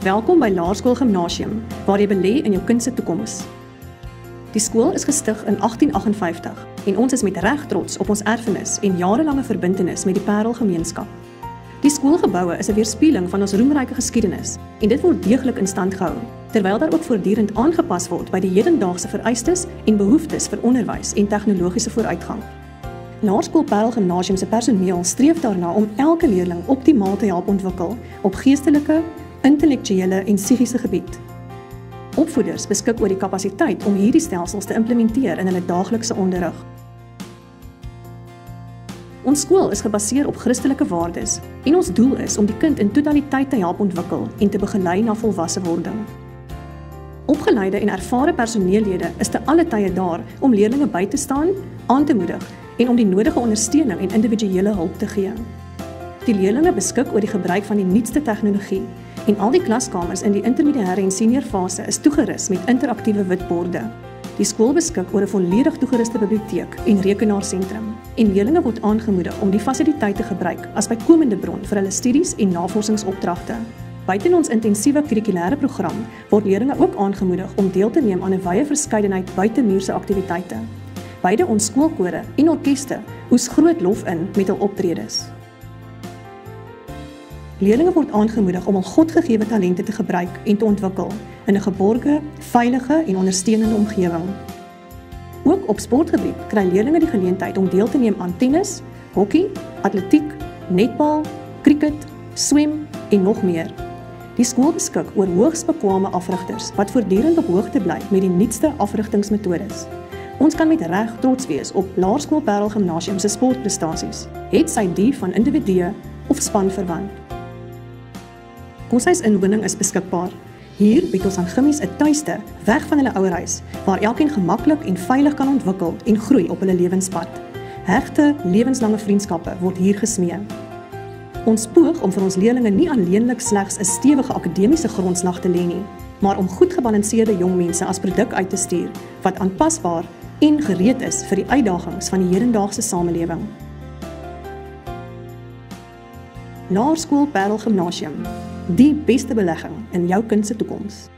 Welkom by Laerskool Gimnasium, waar jy belê in jou kind se toekoms. Die skool is gestig in 1858 en ons is met reg trots op ons erfenis en jarelange verbintenis met die Parel gemeenskap. Die skoolgeboue is 'n weerspieëling van ons roemryke geskiedenis en dit word deeglik in stand gehou, terwyl daar ook voortdurend aangepas word by die hedendaagse vereistes en behoeftes vir onderwys en tegnologiese vooruitgang. Laerskool Parel Gimnasium se personeel streef daarna om elke leerling optimaal te help ontwikkel op geestelike, intellektuele en psigiese gebied. Opvoeders beskik oor die kapasiteit om hierdie stelsels te implementeer in hulle daaglikse onderrig. Ons skool is gebaseer op Christelike waardes en ons doel is om die kind in totaliteit te help ontwikkel en te begelei na volwasse wording. Opgeleide en ervare personeellede is te alle tye daar om leerlinge by te staan, aan te moedig en om die nodige ondersteuning en individuele hulp te gee. Die leerlinge beskik oor die gebruik van die nuutste tegnologie en al die klaskamers in die intermediêre en senior fase is toegerus met interaktiewe witborde. Die skool beskik oor 'n volledig toegeruste biblioteek en rekenaarsentrum en leerlinge word aangemoedig om die fasiliteite te gebruik as bykomende bron vir hulle studies en navorsingsopdragte. Buiten ons intensiewe kurrikulêre program word leerlinge ook aangemoedig om deel te neem aan 'n wye verskeidenheid buitemuurse aktiwiteite. Beide ons skoolkore en orkeste oes groot lof in met hul optredes. Leerlinge word aangemoedig om hul godgegewe talente te gebruik en te ontwikkel in 'n geborge, veilige en ondersteunende omgewing. Ook op sportgebied kry leerlinge die geleentheid om deel te neem aan tennis, hokkie, atletiek, netbal, kriket, swem en nog meer. Die skool beskik oor hoogs bekwame afrigters wat voortdurend op hoogte bly met die nuutste afrigtingsmetodes. Ons kan met reg trots wees op Laerskool Parel Gimnasium se sportprestasies, het sy die van individue of spanverband. Koshuisinwoning is beskikbaar. Hier bied ons aan gimmies 'n tuiste weg van hulle ouerhuis, waar elkeen gemaklik en veilig kan ontwikkel en groei op hulle lewenspad. Hegte, lewenslange vriendskappe word hier gesmee. Ons poog om vir ons leerlinge nie alleenlik slegs 'n stewige akademiese grondslag te lê nie, maar om goed gebalanseerde jong mense as produk uit te stuur wat aanpasbaar en gereed is vir die uitdagings van die hedendaagse samelewing. Laerskool Parel Gimnasium, die beste belegging in jou kind se toekoms.